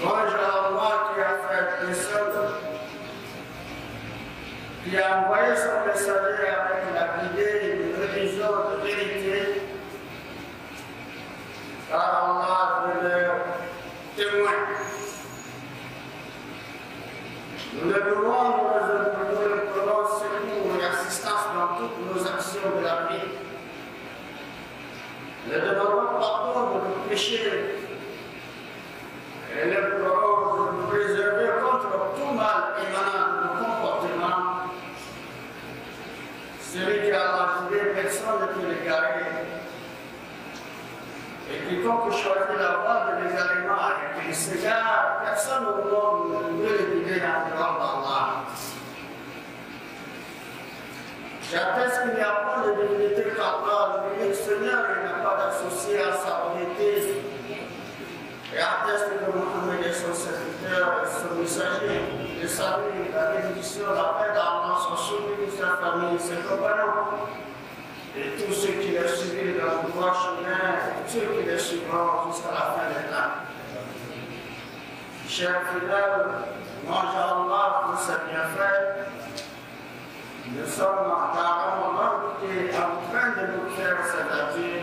Louange à Allah qui a fait personne, qui a envoyé son messager avec la guidée d'une religion de vérité, car Allah est leur témoin. Nous le louons, nous le prenons secours et assistance dans toutes nos actions de la vie. Nous le demandons pardon de nos péchés et le prenons de nous préserver contre tout mal émanant de nos comportements. Celui qui a imaginé personne ne peut l'égarer. Et quiconque choisit la voie de l'égarement et qu'il s'égare, personne au monde ne peut le guider en dehors d'Allah. J'atteste qu'il n'y a pas de divinité qu'Allah, l'unique Seigneur, il n'a pas d'associé à sa volonté. Et atteste que Mohammed est son serviteur et son messager. Le salut, la bénédiction, la paix d'Allah sont sur lui, sa famille, ses compagnons. Et tous ceux qui les suivirent dans le droit chemin, et tous ceux qui les suivront jusqu'à la fin des temps. Chers fidèles, mange Allah pour ses bienfaits. Nous sommes dans Ramadan qui est en train de nous faire c'est-à-dire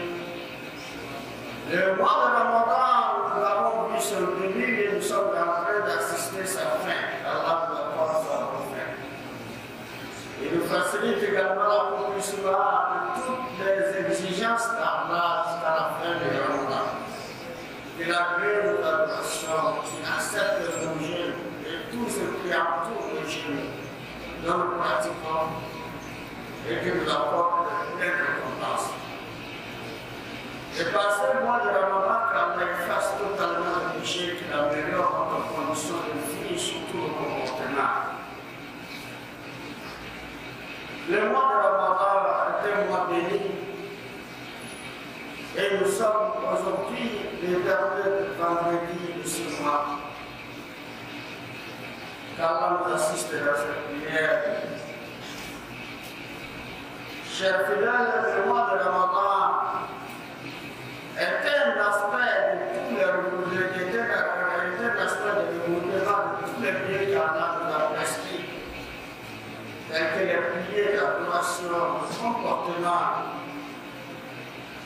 le mois de Ramadan, nous l'avons vu sur le début et nous sommes en train d'assister sa fin. Allah nous apporte sa fin. Il nous facilite également l'accomplissement de toutes les exigences d'Allah jusqu'à la fin du Ramadan. Il agrée nos adorations, il accepte nos jeûnes et tout ce qui entoure le jeûne. Nous le pratiquons et qu'il nous apporte de pleines récompenses. Et passer le mois de Ramadan quand on efface totalement le péché qui améliore notre condition de vie, surtout le comportement. Le mois de Ramadan est un mois béni et nous sommes aujourd'hui le dernier vendredi de ce mois. Qu'Allah nous assiste dans cette prière. Chers fidèles, le mois de Ramadan est un aspect de tous les de tous les prières qu'Allah nous a prescrits. Tels que les prières d'adoration, le comportement,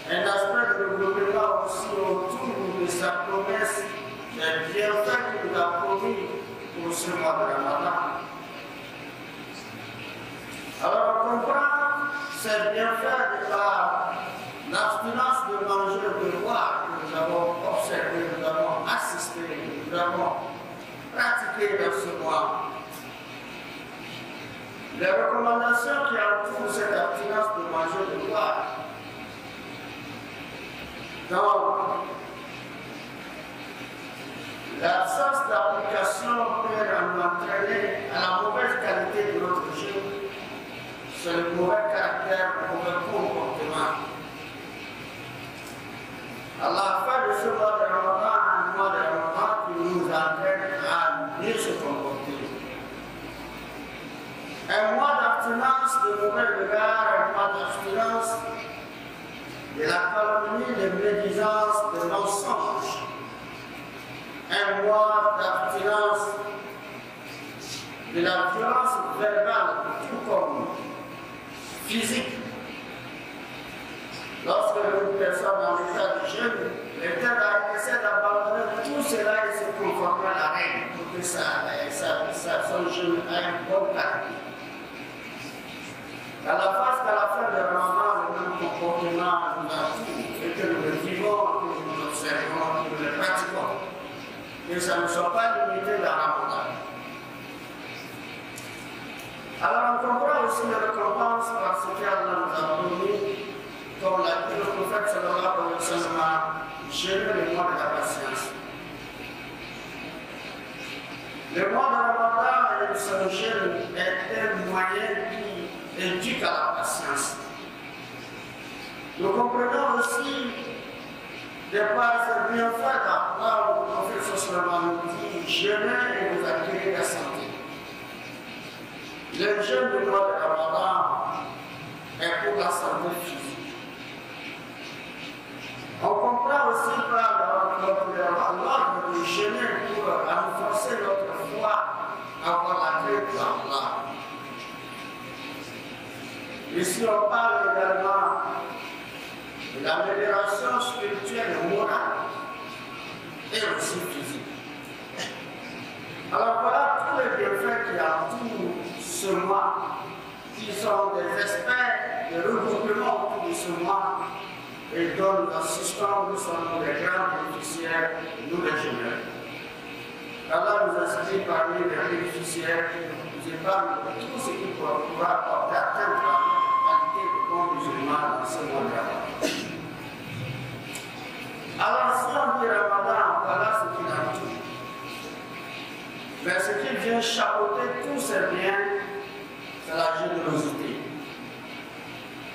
un aspect de développement aussi autour de sa promesse, des bienfaits qu'il nous a promis pour ce mois de Ramadan. Alors on comprend ces bienfaits par l'abstinence de manger de boire que nous avons observé, nous avons assisté, nous avons pratiqué dans ce mois. Les recommandations qui entourent cette abstinence de manger de boire. Donc, l'absence d'application peut nous entraîner à la mauvaise qualité de notre jeûne, c'est le mauvais caractère, le mauvais comportement. À la fin de ce mois de Ramadan, un mois de Ramadan qui nous entraîne à mieux se comporter. Un mois d'abstinence de mauvais regard, un mois d'abstinence de la calomnie, de médisance, de mensonge. Un mois d'abstinence de la violence verbale, tout comme physique. Lorsque une personne dans l'état de jeûne, l'État essaie d'abandonner tout cela et se conformer à la règle pour que son jeûne ait un bon caractère. À la face qu'à la fin de Ramadan, le même comportement nous a tout et que nous le vivons, que nous l'observons, que nous le pratiquons. Que ça ne soit pas limité dans Ramadan. Alors on comprend aussi les récompenses parce qu'Allah nous a promis, comme l'a dit le prophète sallallahu alayhi wa sallam, jeûner le mois de la patience. Le mois de Ramadan et son jeûne est un moyen qui éduque à la patience. Nous comprenons aussi de par ce bienfait d'Allah, le prophète sallallahu nous dit jeûnez et vous acquérez la santé. Le jeûne du mois de Ramadan est pour la santé physique. On comprend aussi par l'ordre de jeûner pour cœur, à nous forcer notre foi à avoir la crainte d'Allah. Ici, on parle également de l'amélioration spirituelle et morale et aussi physique. Alors voilà tous les bienfaits qui entourent ce mois, qui sont des aspects de regroupement autour de ce mois et dont nous assistons, nous sommes les grands bénéficiaires, nous les jeunes. Allah nous inscrit parmi les bénéficiaires, nous épargne tout ce qui pourra apporter atteinte à la qualité de bon musulman dans ce monde-là. Alors si on dit Ramadan, voilà ce qu'il en tout. Mais ce qui vient chapeauter tous ces biens, c'est la générosité.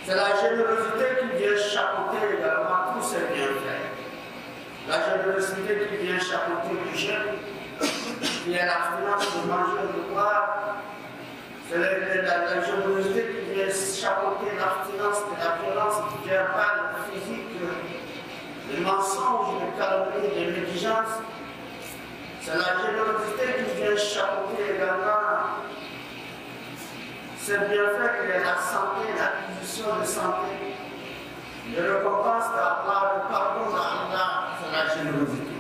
C'est la générosité qui vient chapeauter également tous ces bienfaits. La générosité qui vient chapeauter le jeûne, qui est l'abstinence de manger et de boire. C'est la générosité qui vient chapeauter l'abstinence de la violence, qui vient par le physique, le mensonge, le calomnie, les négligences. C'est la générosité qui vient chapeauter également ces bienfaits que la santé, l'acquisition de santé, les récompenses d'Allah, le pardon d'Allah, c'est la générosité.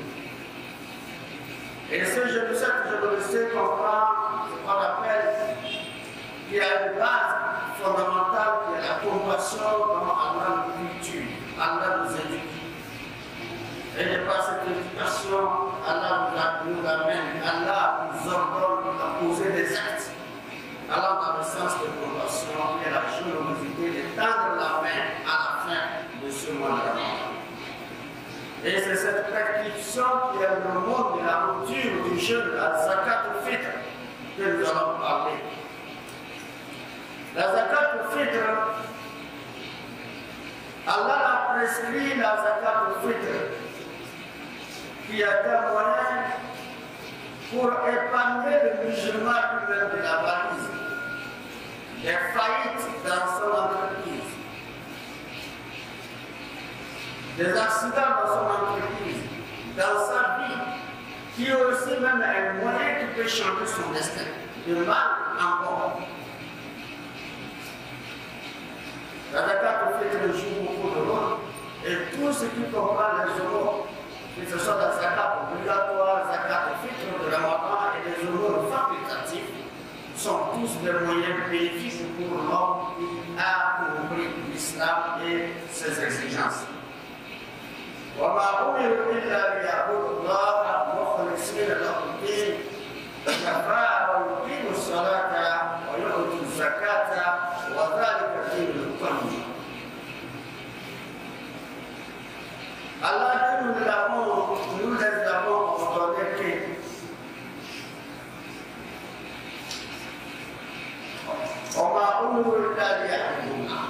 Et cette générosité comprend ce qu'on appelle, qui a une base fondamentale, qui est la compassion dont Allah nous cultive, Allah nous éduque. Et de par cette éducation, Allah nous amène, Allah nous ordonne à poser des actes. Alors dans le sens de compassion et la générosité de tendre la main à la fin de ce mois-là. Et c'est cette prescription qui est le monde de la rupture du jeûne, la zakat al-fitr, que nous allons parler. La zakat al-fitr, Allah a prescrit la zakat al-fitr, qui est un moyen pour épargner le musulman lui-même de la valise, des faillites dans son entreprise, des accidents dans son entreprise, dans sa vie, qui est aussi même un moyen qui peut changer son destin, de mal en bon. La zakat al-fitr joue beaucoup de rôle, et tout ce qui comprend les euros, que ce soit la zakat obligatoire, la zakat al-fitr de Ramadan et les euros facultatifs, sont tous des moyens bénéfiques pour l'homme qui a compris l'islam et ses exigences. وما أمروا إلا ليعبدوا الله مخلصين له الدين حنفاء ويقيموا الصلاة ويؤتوا الزكاة وذلك دين القيم. Allah nous les avons ordonnés وما أمروا إلا ليعبدوا الله.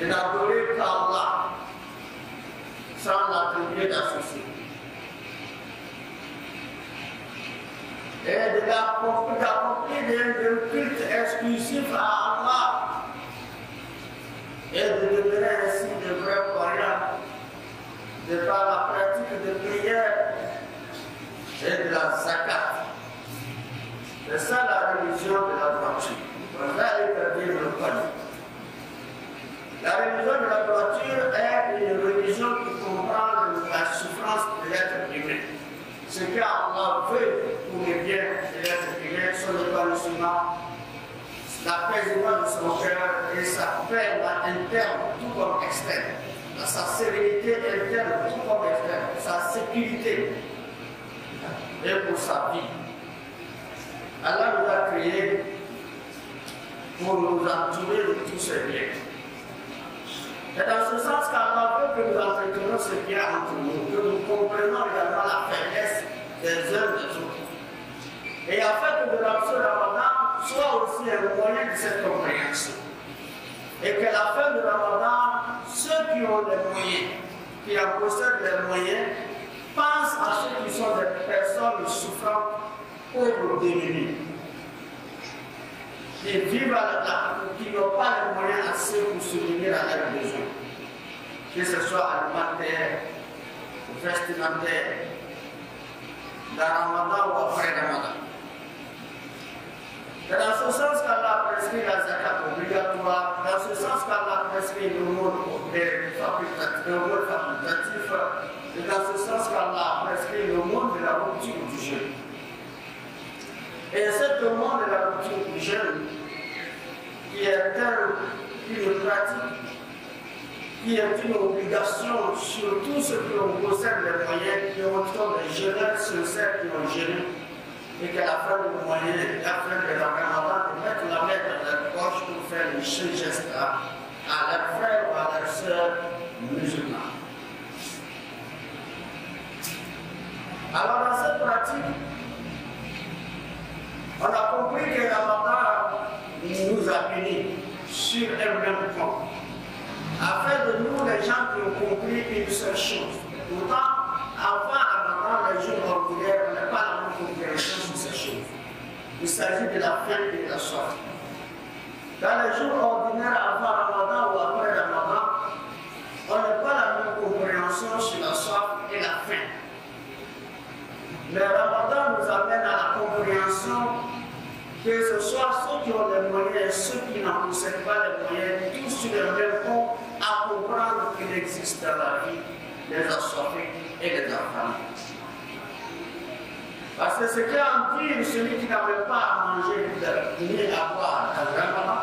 Il n'a donné qu'Allah sans l'attribuer d'associé. Et de d'accomplir un culte exclusif à Allah et de devenir ainsi de vrais croyants de par la pratique de prière et de la zakat. C'est ça la religion de la droiture. La religion de la droiture est une religion qui comprend la souffrance de l'être humain. Ce qu'Allah veut pour le bien de l'être humain, son épanouissement, l'apaisement de son cœur et sa paix interne tout comme externe, sa sérénité interne tout comme externe, sa sécurité et pour sa vie. Allah nous a créés pour nous entourer de tous ces biens. Et dans ce sens qu'Allah veut que nous entretenions ce bien entre nous, que nous comprenions également la faiblesse des uns des autres. Et afin que ce Ramadan soit aussi un moyen de cette compréhension. Et qu'à la fin de Ramadan, ceux qui ont les moyens, qui en possèdent les moyens, pensent à ceux qui sont des personnes souffrantes, pauvres, démunies, qui vivent qui n'ont pas les moyens assez pour subvenir à leurs besoins, que ce soit alimentaire, vestimentaire, dans Ramadan ou après Ramadan. C'est dans ce sens qu'Allah prescrit la zakat obligatoire, dans ce sens qu'Allah prescrit le monde facultatif, et dans ce sens qu'Allah prescrit le monde de la rupture du jeûne. Et c'est le monde de la rupture du jeûne qui est une pratique, qui est une obligation sur tous ceux qui ont possèdent les moyens, qui ont des jeûneurs sincères qui ont jeûné, et qu'à la fin du moyen, à la fin de la Ramadan, de mettre la main dans leur poche pour faire les gestes à leurs frères ou à leurs sœurs musulmans. Alors dans cette pratique, on a compris que Ramadan nous a bénis sur un même point. Afin de nous, les gens qui ont compris une seule chose. Pourtant, avant Ramadan, les jours ordinaires, on n'a pas la même compréhension sur ces choses. Il s'agit de la faim et de la soif. Dans les jours ordinaires, avant Ramadan ou après Ramadan, on n'a pas la même compréhension sur la soif et la faim. Mais Ramadan nous amène à la compréhension que ce soit ceux qui ont les moyens et ceux qui n'en possèdent pas les moyens, tous sur le même pont, à comprendre qu'il existe dans la vie des assoiffés et des affamés. Parce que ce qu'en dit celui qui n'avait pas à manger ni à boire dans le Ramadan,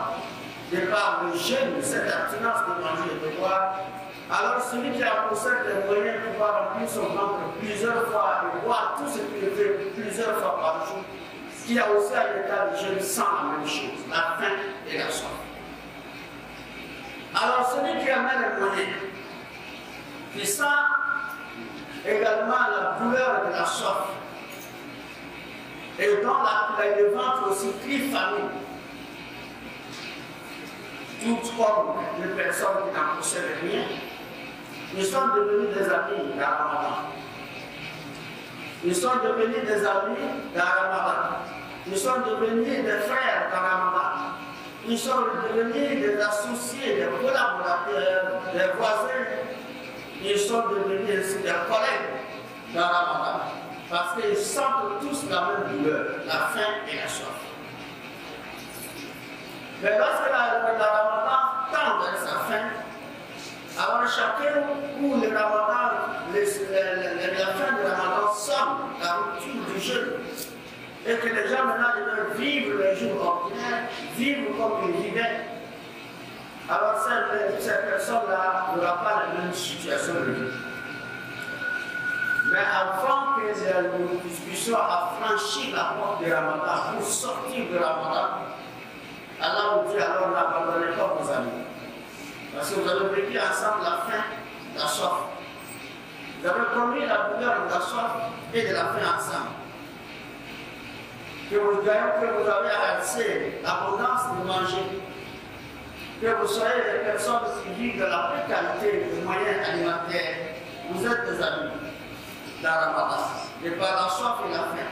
de par le jeûne, cette abstinence de manger et de boire, alors celui qui a possède les moyens de pouvoir remplir son ventre plusieurs fois et boire tout ce qu'il fait plusieurs fois par jour, qui a aussi à l'état de jeûne sans la même chose, la faim et la soif. Alors celui qui amène les moyens, qui sent également la douleur de la soif, et dont le ventre aussi crie famine, toutes comme les personnes qui n'en possèdent rien, ils sont devenus des amis dans Ramadan. Ils sont devenus des amis dans Ramadan. Ils sont devenus des frères dans Ramadan. Ils sont devenus des associés, des collaborateurs, des voisins. Ils sont devenus aussi des collègues dans Ramadan. Parce qu'ils sentent tous la même douleur, la faim et la soif. Mais lorsque la Ramadan tend vers sa fin, alors chacun où le Ramadan, la fin du Ramadan sonne la rupture du jeûne, et que les gens maintenant devaient vivre les jours ordinaires, vivre comme ils vivaient, alors ces personnes-là n'auront pas la même situation de vie. Mais avant que nous puissions franchir la porte du Ramadan pour sortir du Ramadan, Allah nous dit alors n'abandonnez pas vos amis. Parce que vous avez vécu ensemble la faim, la soif. Vous avez connu la douleur de la soif et de la faim ensemble. Que vous avez assez l'abondance de manger. Que vous soyez des personnes qui vivent de la précarité des moyens alimentaires. Vous êtes des amis dans Ramadan. Et par la soif et la faim.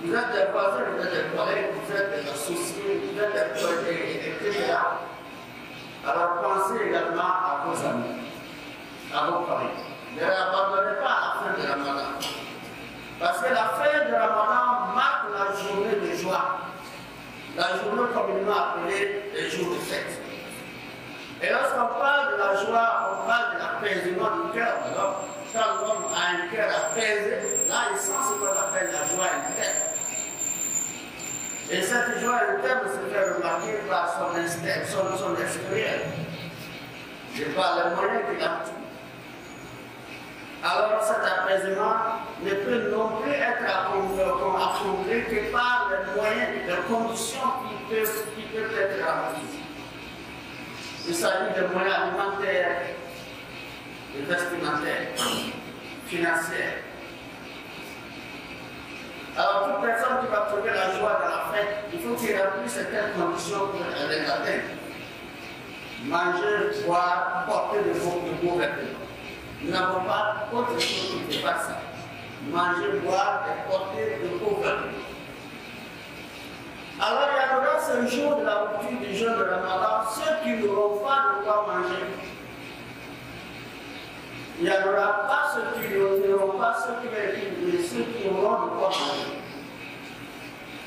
Vous êtes des voisins, vous êtes des collègues, vous êtes des associés, vous êtes des collègues, etc. Alors pensez également à vos amis, à vos collègues. Ne l'abandonnez pas à la fin de Ramadan. Parce que la fin de Ramadan marque la journée de joie. La journée communément appelée les jours de fête. Et lorsqu'on parle de la joie, on parle de l'apaisement du cœur de l'homme. Quand l'homme a un cœur apaisé, là il sent ce qu'on appelle la joie interne. Et cette joie interne se fait remarquer par son instinct, son extérieur. Et par les moyens qu'il a. Alors cet apaisement ne peut non plus être accompli que par les moyens, les conditions qui peuvent être remplies. Il s'agit de moyens alimentaires, de vestimentaires, financiers. Alors toute personne qui va trouver la joie dans la fête, il faut qu'il remplisse certaines conditions pour les atteindre. Manger, boire, porter de beaux vêtements. Nous n'avons pas autre chose qui ne fait pas ça. Manger, boire et porter de beaux vêtements. Alors il y aura ce jour de la rupture du jeûne de Ramadan, ceux qui n'auront pas de quoi manger. il n'y aura pas ceux qui n'auront pas ceux qui auront de quoi manger.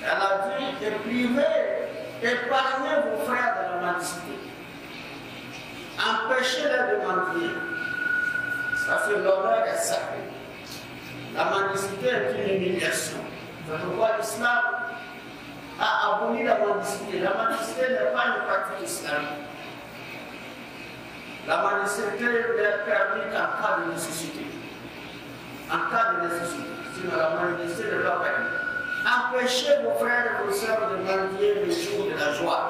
Elle a dit, épargnez vos frères de la mendicité. Empêchez-les de mendier. Parce que l'honneur est sacré. La mendicité est une humiliation. C'est pourquoi l'islam a aboli la mendicité. La mendicité n'est pas une pratique islamique. La mendicité n'est permise qu'en cas de nécessité. En cas de nécessité. Sinon, la mendicité n'est pas permise. Empêchez vos frères et vos sœurs de mendier le jour de la joie.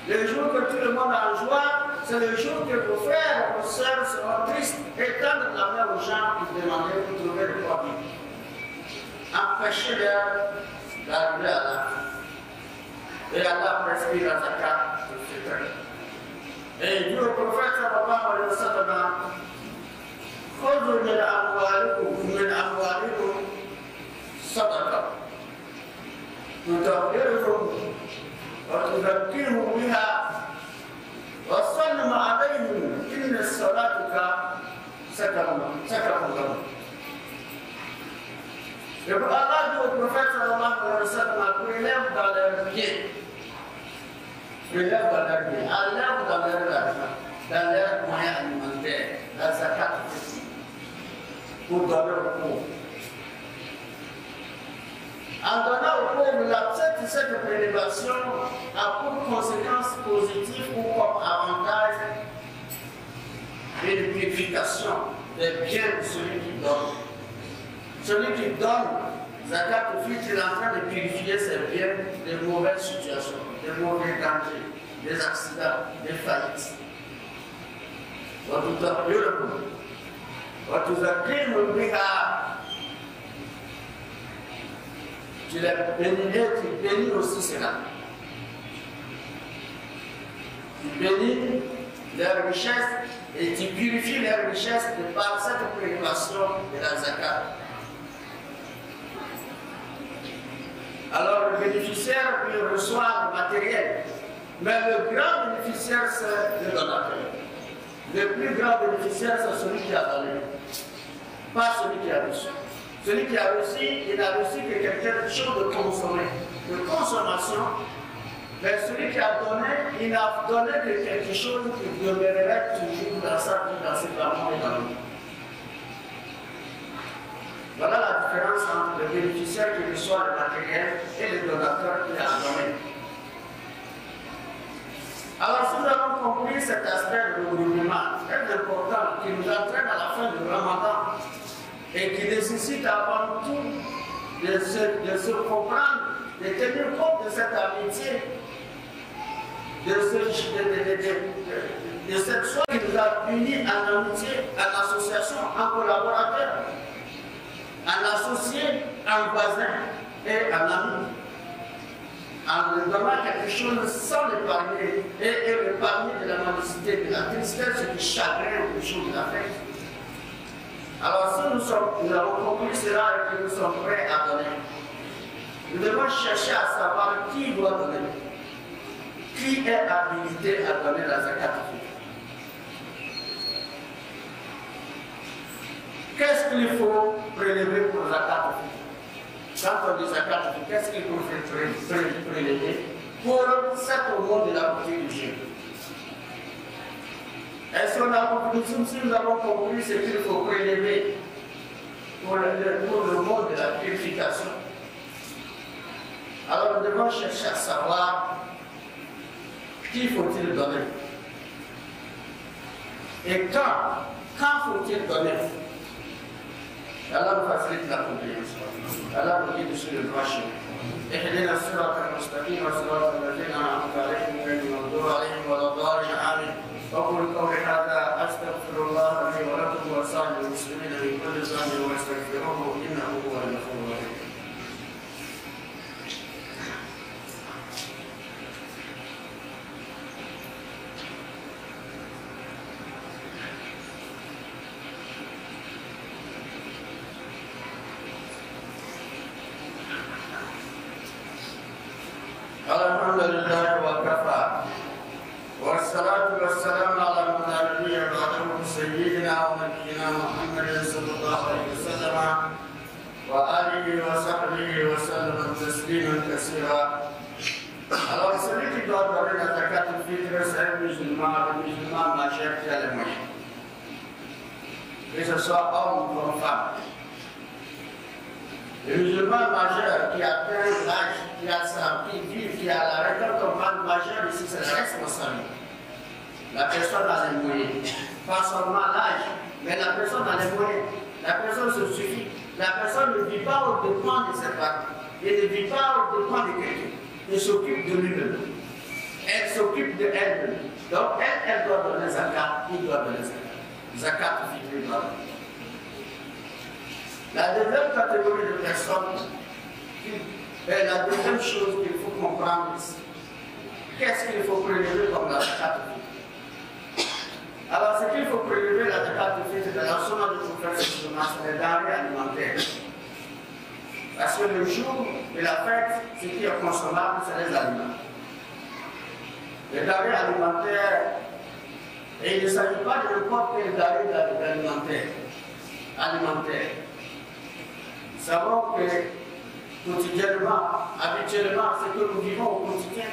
Le jour que tout le monde est en joie, c'est le jour que vos frères et vos sœurs seront tristes et tendent la main aux gens qui demandaient pour trouver le quoi vivre. Empêchez-les d'arriver à la fin. Et Allah prescrit la zakat de ce temps. Et il dit au prophète sallallahu alayhi wa sallam, خذوا من أموالكم صدقة تطهرهم وتزكيهم بها وصلوا عليهم إن صلاتك سكن لهم. Allah dit au prophète sallallahu alayhi wa sallam, prélève dans leurs biens, prélève dans leurs biens, enlève dans leur argent, dans leurs moyens alimentaires, la zakat pour donner aux pauvres. En donnant aux pauvres, cette prélévation a pour conséquence positive ou comme avantage une purification des biens de celui qui donne. Celui qui donne zakat au fil, il est en train de purifier ses biens des mauvaises situations, des mauvais dangers, des accidents, des faillites. Tu les bénis et tu bénis aussi cela. Tu bénis leurs richesses et tu purifies leurs richesses par cette préoccupation de la zakat. Alors le bénéficiaire lui reçoit le matériel, mais le grand bénéficiaire c'est le donateur. Le plus grand bénéficiaire c'est celui qui a donné, pas celui qui a reçu. Celui qui a reçu, il n'a reçu que quelque chose de consommé, de consommation. Mais celui qui a donné, il n'a donné que quelque chose qui demeurerait toujours dans sa vie, dans ses parents et dans le monde. Voilà la différence entre le bénéficiaire qui reçoit le matériel et le donateur qui a donné. Alors, si nous avons compris cet aspect de regroupement très important qui nous entraîne à la fin du Ramadan et qui nécessite avant tout de se comprendre, de tenir compte de cette amitié, de cette chose qui nous a unis en amitié, en association, en collaborateur, en associé, en voisin et en ami. En nous donnant quelque chose sans l'épargner et l'épargner de la mendicité, de la tristesse, du chagrin, des choses de la fête. Alors si nous avons compris cela et que nous sommes prêts à donner, nous devons chercher à savoir qui doit donner, qui est habilité à donner la zakat. Qu'est-ce qu'il faut prélever pour la zakat? Quand on dit zakat, qu'est-ce qu'il faut prélever pour cette aumône de la boutique du Dieu? Est-ce qu'on a compris? Si nous avons compris ce qu'il faut prélever pour le monde de la purification, alors nous devons chercher à savoir qui faut-il donner et quand faut-il donner. Allah nous facilite la compréhension. Allah nous guide sur le droit chemin. اهدنا الصراط المستقيم صراط الذين انعمت عليهم غير المغضوب عليهم ولا الضالين امين. وقل قولي هذا استغفر الله لي ولكم ولسائر المسلمين من كل ذنب واستغفروه انه هو الغفور الرحيم. الحمد لله وكفى والصلاة والسلام على من لا نبي بعده سيدنا ومن نبينا محمد صلى الله عليه وسلم وآله وصحبه وسلم تسليما كثيرا. Alors, celui qui doit donner la zakat al-fitr, c'est un musulman, le musulman majeur qui a les moyens. Que ce soit homme ou femme. Le musulman majeur qui atteint l'âge, qui a sa vie vive, qui a la récolte comme majeur, ici c'est la responsabilité. La personne a les moyens. Pas seulement l'âge, mais la personne a les moyens. La personne se suffit. La personne ne vit pas au dépend de ses parents. Elle ne vit pas au dépend de quelqu'un. Elle s'occupe de lui-même. Elle s'occupe de elle-même. Donc elle doit donner zakat, il doit donner zakat. Zakat, il doit donner. La deuxième catégorie de personnes, la deuxième chose qu'il faut comprendre ici, qu'est-ce qu'il faut prélever comme la zakat? Alors, ce qu'il faut prélever la zakat c'est de la somme de prophète, c'est les denrées alimentaires. Parce que le jour de la fête, ce qui est consommable, c'est les aliments. Les denrées alimentaires, et il ne s'agit pas de n'importe quelle denrée alimentaire. Nous savons que quotidiennement, habituellement, ce que nous vivons au quotidien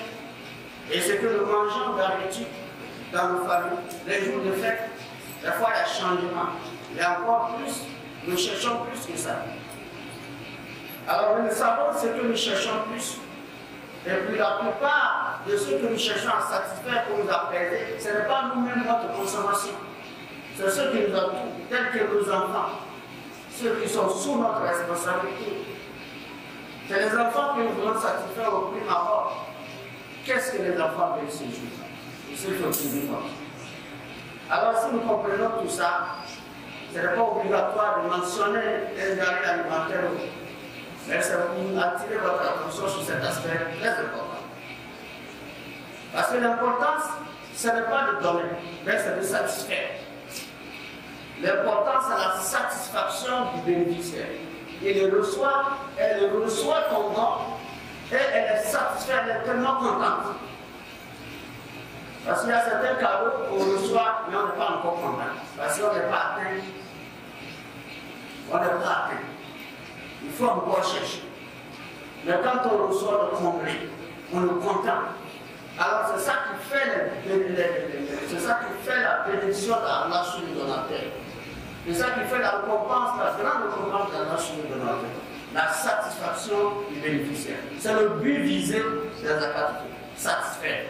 et ce que nous mangeons d'habitude dans nos familles, les jours de fête, des fois il y a changement. Il y a encore plus, nous cherchons plus que ça. Alors nous savons ce que nous cherchons plus. Et puis la plupart de ce que nous cherchons à satisfaire pour nous apaiser, ce n'est pas nous-mêmes notre consommation. C'est ceux qui nous entourent, tels que nos enfants, ceux qui sont sous notre responsabilité. C'est les enfants que nous voulons satisfaire au prime abord. Qu'est-ce que les enfants veulent ces jours? Et ceux qui ont vivre. Alors si nous comprenons tout ça, ce n'est pas obligatoire de mentionner un denrée alimentaire, mais c'est pour attirer votre attention sur cet aspect très important. Parce que l'importance, ce n'est pas de donner, mais c'est de satisfaire. L'important, c'est la satisfaction du bénéficiaire. Elle reçoit ton don et elle est satisfaite, elle est tellement contente. Parce qu'il y a certains cadeaux qu'on reçoit, mais on n'est pas encore content. Parce qu'on n'est pas atteint. On n'est pas atteint. Il faut encore chercher. Mais quand on reçoit le comblé, on est content. Alors c'est ça qui fait la bénédiction d'Allah sur le donateur. C'est ça qui fait la récompense, la grande récompense d'Allah sur le donateur. La satisfaction du bénéficiaire. C'est le but visé de la zakat, satisfaire.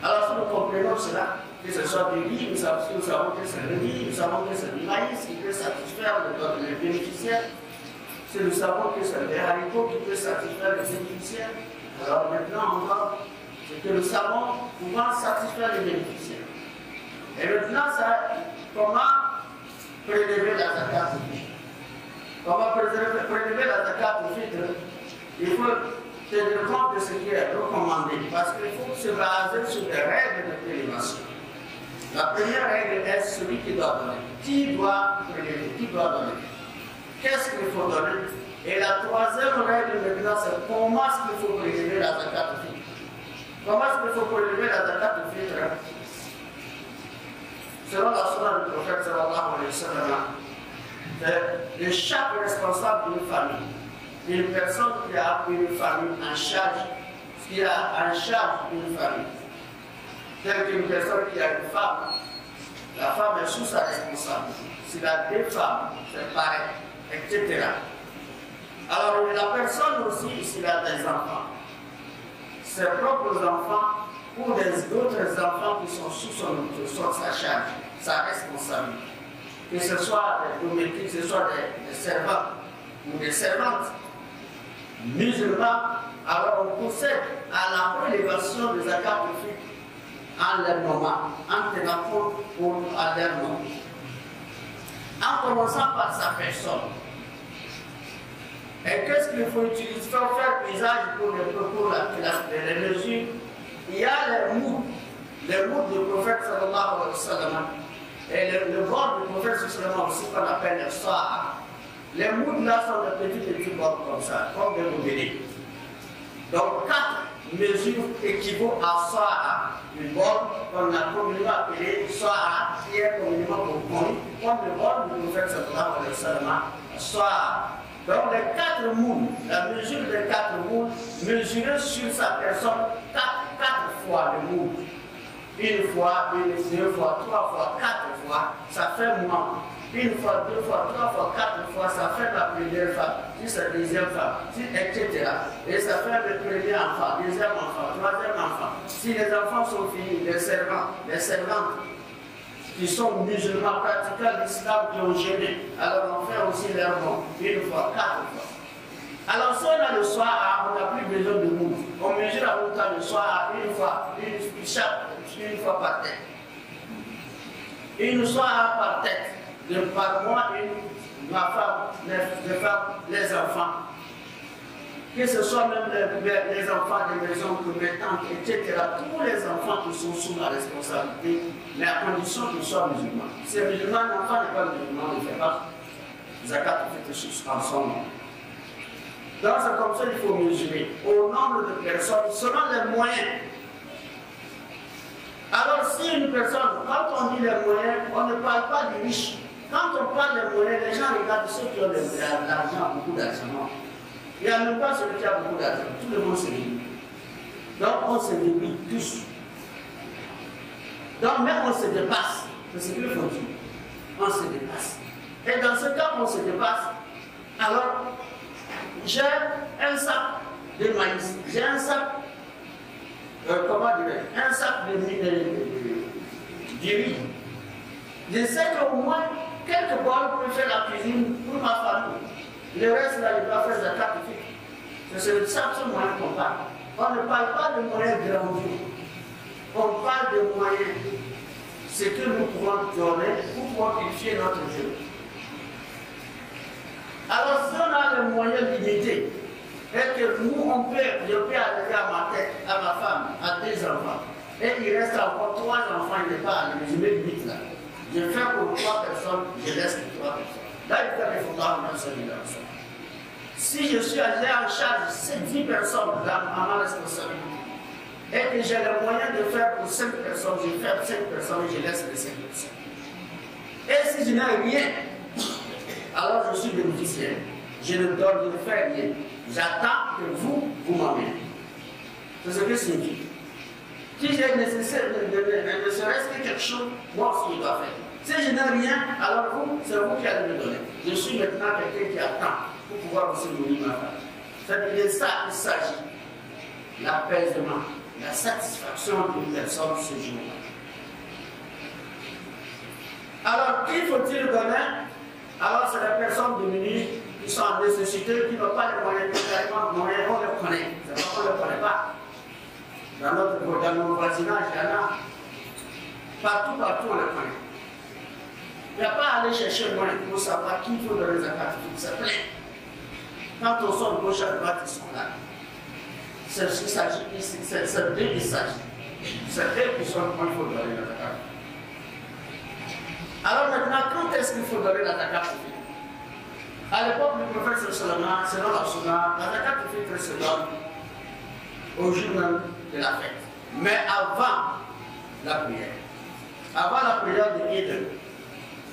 Alors si nous comprenons cela, que ce soit du riz, nous savons que c'est le riz, nous savons que c'est du maïs qui peut satisfaire le bénéficiaire. Si nous savons que c'est les haricots qui peut satisfaire le bénéficiaire, alors maintenant on va ce que nous savons pouvant satisfaire les bénéficiaires. Et maintenant, comment prélever la zakat au fitr? Comment prélever la zakat au fitr? Il faut tenir compte de ce qui est recommandé, parce qu'il faut se baser sur des règles de prélévation. La première règle est celui qui doit donner. Qui doit prélever? Qui doit donner? Qu'est-ce qu'il faut donner? Et la troisième règle maintenant, c'est comment est-ce qu'il faut prélever la zakat au fitr? Comment est-ce qu'il faut prélever la zakat au fitr? Selon la sunna du prophète sallallahu alayhi wa sallam, de chaque responsable d'une famille, une personne qui a une famille en charge, qui a en charge une famille, telle qu'une personne qui a une femme, la femme est sous sa responsabilité. S'il a deux femmes, c'est pareil, etc. Alors la personne aussi, s'il a des enfants, ses propres enfants, ou d'autres enfants qui sont sous sa charge, sa responsabilité. Que ce soit des domestiques, que ce soit des servants ou des servantes musulmans, alors on procède à la prélévation des zakat au fitr en leur nommant, en tenant compte pour à leur nom. En commençant par sa personne. Et qu'est-ce qu'il faut utiliser? Il faut faire usage pour les mesures. Il y a les mots du prophète sallallahu alayhi wa sallam et le bord du prophète sallallahu alayhi wa sallam aussi qu'on appelle le sa'a. Les mots là sont de petits bords comme ça, comme des moudélés. Donc 4 mesure équivaut à Soara, le bol qu'on a communément appelé Soara, qui est communément connu comme le bol du prophète sallallahu alayhi wa sallam, Soara. Donc les 4 moules, la mesure des 4 moules, mesurée sur sa personne 4 fois le moule. Une fois, deux fois, 3 fois, 4 fois, ça fait moins. Une fois, 2 fois, 3 fois, 4 fois, ça fait la première femme, puis sa deuxième femme, etc. Et ça fait le premier enfant, deuxième enfant, troisième enfant. Si les enfants sont finis, les servantes qui sont musulmans, pratiquants l'islam, qui ont gêné, alors on fait aussi leur nom, une fois, 4 fois. Alors si on a le soir, on n'a plus besoin de moule. On mesure la montagne le soir une fois, une fois par tête. Une soir par tête. Par moi, ma femme, les femmes, les enfants. Que ce soit même les enfants des maisons compétentes, etc. Tous les enfants qui sont sous ma responsabilité, mais à condition qu'ils soient musulmans. Si un musulman, l'enfant n'est pas musulman, il ne fait pas zakat ou fête en son nom. Donc c'est comme ça qu'il faut mesurer au nombre de personnes selon les moyens. Alors si une personne, quand on dit les moyens, on ne parle pas du riche. Quand on parle des moyens, les gens regardent ceux qui ont de l'argent, beaucoup d'argent. Il n'y a même pas celui qui a beaucoup d'argent. Tout le monde se réunit. Donc on se réunit tous. Donc même on se dépasse. C'est ce qu'il faut dire. On se dépasse. Et dans ce cas, on se dépasse. Alors, j'ai un sac de maïs. J'ai un sac, un sac de riz. Je sais qu'au moins, quelques bols pour faire la cuisine pour ma famille. Le reste, là, il doit faire zakat de fête. C'est le seul moyen qu'on parle. On ne parle pas de moyens grandioses. On parle de moyens. Ce que nous pouvons donner pour pouvoir purifier notre Dieu. Alors, si on a les moyens limités, et que nous, je peux arriver à ma tête, à ma femme, à 2 enfants, et il reste encore 3 enfants, il n'est pas arrivé, je mets 8 là. Je fais pour 3 personnes, je laisse pour 3 personnes. Là, il fait les fondements dans celui-là. Si je suis allé en charge ces 10 personnes à ma responsabilité, et que j'ai les moyens de faire pour 5 personnes, je fais 5 personnes et je laisse les 5 personnes. Et si je n'ai rien, alors je suis bénéficiaire. Je ne donne, je ne fais rien. J'attends que vous m'amenez. C'est ce que signifie. Si j'ai nécessaire ne serait-ce que quelque chose, moi aussi je dois faire. Si je n'ai rien, alors vous, c'est vous qui allez me donner. Je suis maintenant quelqu'un qui attend pour pouvoir aussi nourrir ma femme. C'est de ça qu'il s'agit. L'apaisement, la satisfaction d'une personne ce jour-là. Alors, qui faut-il donner? Alors, c'est les personnes démunies qui sont en nécessité, qui n'ont pas les moyens, on les connaît. C'est pas qu'on ne les connaît pas. Dans nos voisinages, il y en a. Partout, on les connaît. Il n'y a pas à aller chercher loin pour savoir qui il faut donner les zakat. C'est plein. Quand on sort de gauche à droite, ils sont là. C'est ce qu'il s'agit ici. C'est d'eux qu'il s'agit. C'est eux qui sont qu'il faut donner la zakat. Alors maintenant, quand est-ce qu'il faut donner la zakat? À l'époque du prophète Sallallahu, selon la Sunna, la zakat se donne au jour même de la fête. Mais avant la prière. Avant la prière de Eid.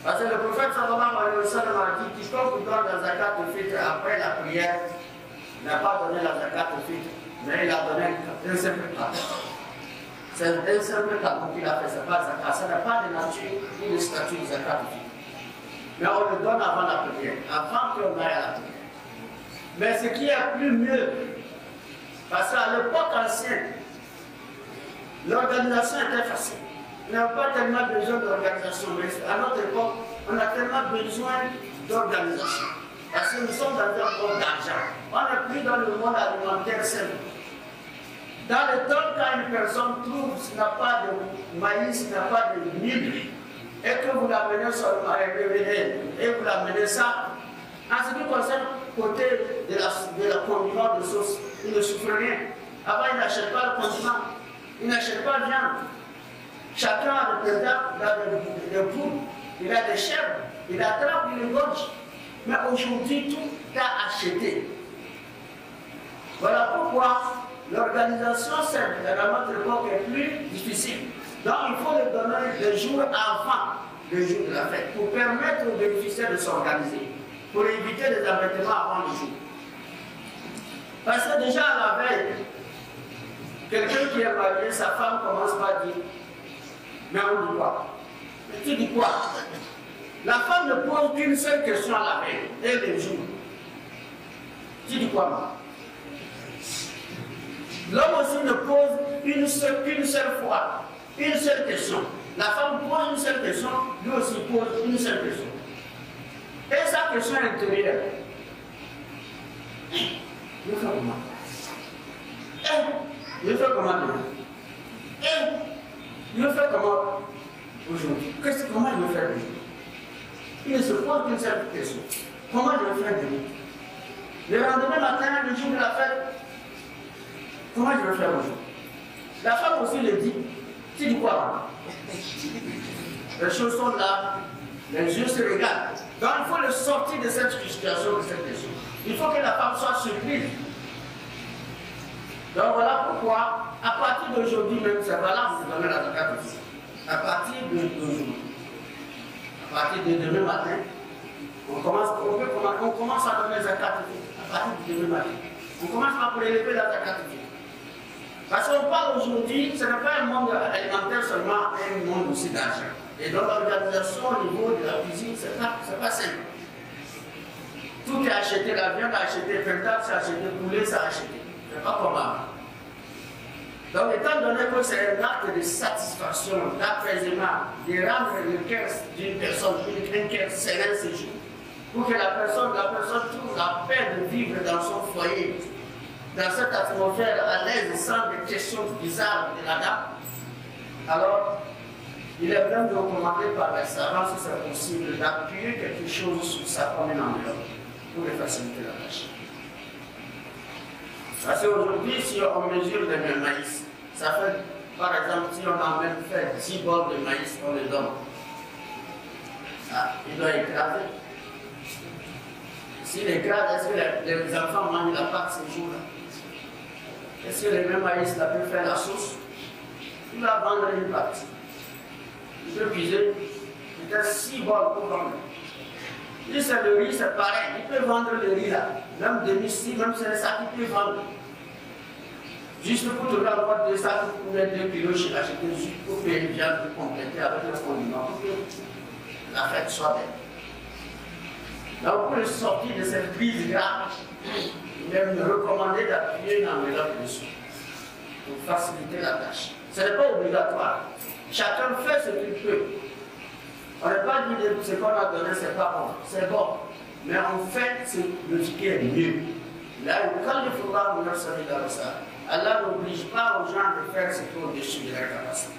Parce que le prophète Sallallahu alayhi wa sallam a dit quiconque donne la zakat après la prière n'a pas donné la zakat mais il a donné un simple cadeau. C'est un simple cadeau qu'il a fait, ce n'est pas zakat. Ça n'a pas de nature ou de statut de zakat. Mais on le donne avant la prière, avant qu'on aille à la prière. Mais ce qui est plus mieux, parce qu'à l'époque ancienne, l'organisation était facile. On n'a pas tellement besoin d'organisation, mais à notre époque, on a tellement besoin d'organisation. Parce que nous sommes dans un monde d'argent. On n'est plus dans le monde alimentaire simple. Dans le temps, quand une personne trouve qu'il n'a pas de maïs, n'a pas de mil, et que vous l'amenez sur le marché, et vous l'amenez ça, en ce qui concerne le côté de la condiment de sauce, il ne souffre rien. Avant, il n'achète pas le condiment, il n'achète pas de viande. Chacun a des pétales, il a des poules, il a des chèvres, il attrape, il égorge. Mais aujourd'hui, tout est acheté. Voilà pourquoi l'organisation de notre époque est plus difficile. Donc il faut leur donner des jours avant le jour de la fête pour permettre aux bénéficiaires de s'organiser, pour éviter les embêtements avant le jour. Parce que déjà à la veille, quelqu'un qui est marié, sa femme commence par dire, mais on dit quoi? Tu dis quoi? La femme ne pose qu'une seule question à la veille, et le jour. Tu dis quoi, moi? L'homme aussi ne pose qu'une seule fois, une seule question. La femme pose une seule question, lui aussi pose une seule question. Et sa question intérieure. Je fais comment? Je fais comment demain? Je fais comment aujourd'hui? Comment je vais faire aujourd'hui? Il ne se pose qu'une seule question. Comment je vais faire demain? Le lendemain matin, le jour de la fête, comment je vais faire aujourd'hui? La femme aussi le dit. Tu dis quoi? Les choses sont là, les yeux se regardent. Donc il faut le sortir de cette situation, de cette question. Il faut que la femme soit surprise. Donc voilà pourquoi, à partir d'aujourd'hui même, c'est valable de donner la zakat aussi. À partir d'aujourd'hui, à partir de demain matin, on commence à donner la zakat à partir de demain matin. On commence à prélever la zakat. Parce qu'on parle aujourd'hui, ce n'est pas un monde alimentaire seulement, un monde aussi d'argent. Et donc l'organisation au niveau de la cuisine, ce n'est pas simple. Tout est acheté, la viande est achetée, le pentable c'est acheté, le poulet c'est acheté. Ce n'est pas comme avant. Donc étant donné que c'est un acte de satisfaction, d'apaisement, de rendre le cœur d'une personne, un cœur serein ce jour, pour que la personne trouve la paix de vivre dans son foyer, dans cette atmosphère à l'aise, sans des questions bizarres de la dame, alors il est même recommandé par les savants, si c'est possible, d'appuyer quelque chose sur sa commune enveloppe pour lui faciliter la tâche. Parce qu'aujourd'hui, si on mesure le maïs, ça fait, par exemple, si on a même fait 10 bols de maïs, on les donne. Il doit écraser. S'il écrase, est-ce que les enfants mangent la pâte ces jours-là? Est-ce que le même maïs là peut faire la sauce? Il va vendre une pâte. Il peut puiser peut-être 6 bols pour vendre. Si c'est le riz, c'est pareil. Il peut vendre le riz là. Même demi-si, même c'est ça qu'il peut vendre. Juste pour te rendre de ça, pour mettre 2 kilos chez l'acheter, juste pour payer une viande pour compléter avec le condiment, pour que la fête soit belle. Donc pour le sortir de cette crise grave, il est recommandé d'appuyer une enveloppe dessus pour faciliter la tâche. Ce n'est pas obligatoire. Chacun fait ce qu'il peut. On n'est pas dit que ce qu'on a donné, c'est pas bon. C'est bon. Mais on fait ce qui est mieux. Là, quand il faudra nous servir dans ça, Allah n'oblige pas aux gens de faire ce qui est au-dessus de leur capacité.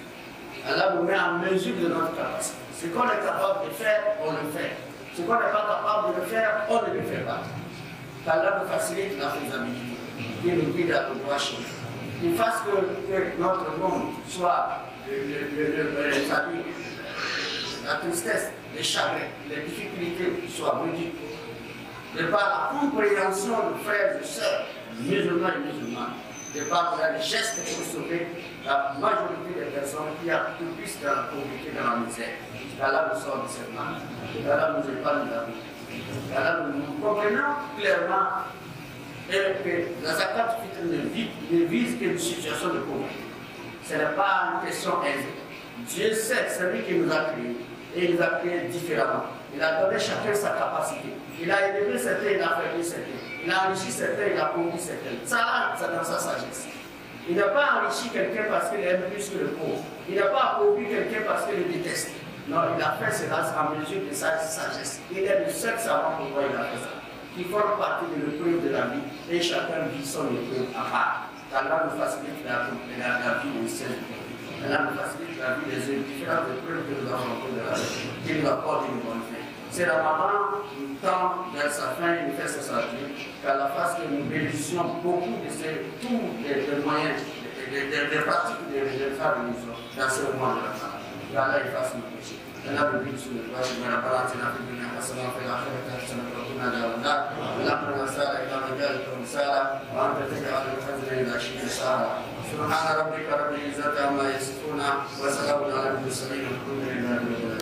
Allah nous met en mesure de notre capacité. Ce qu'on est capable de faire, on le fait. Ce qu'on n'est pas capable de le faire, on ne le fait pas. Qu'Allah nous facilite la faisabilité. Qu'il nous guide à le droit chemin. Qu'il fasse que notre monde soit la tristesse, les chagrins, les difficultés soient réduites. De par la compréhension de frères et sœurs, musulmans et musulmanes, de par les gestes pour sauver la majorité des personnes qui puissent dans la pauvreté, dans la misère. Qu'Allah nous sort de cette main, qu'Allah nous épargne la vie. Qu'Allah nous comprenons clairement que la zakat fitr ne vise qu'une situation de pauvreté. Ce n'est pas une question aisée. Dieu sait, c'est lui qui nous a créés. Et il nous a créés différemment. Il a donné chacun sa capacité. Il a élevé certains, il a affaibli certains. Il a enrichi certains, il a appauvri certains. Ça là, c'est dans sa sagesse. Il n'a pas enrichi quelqu'un parce qu'il aime plus que le pauvre. Il n'a pas appauvri quelqu'un parce qu'il le déteste. Non, il a fait cela en mesure de sa sagesse. Il est le seul savant pourquoi il a fait ça. Qui forme partie de l'épreuve de la vie. Et chacun vit son épreuve à part. Allah nous facilite la vie des saints. Allah nous facilite la vie des différentes épreuves que nous avons rencontrées de la vie. Qu'il nous apporte une bonne fin. C'est la maman qui tend vers sa fin, il fait sa vie, qu'Allah fasse que nous bénéficions beaucoup de tous les moyens, des pratiques de faire dans ce moment de la femme. Qu'Allah fasse nos péchés. لنا بالحسنى وأجعلنا ربنا آتنا في الدنيا حسنة وفي الآخرة حسنة وقنا عذاب النار اللهم نسأل إلى مجالك ومسألة وأنت تجعل الحزن إذا شئت سهلا سبحان ربك رب العزة عما يصفون وسلام على المرسلين والحمد لله رب العالمين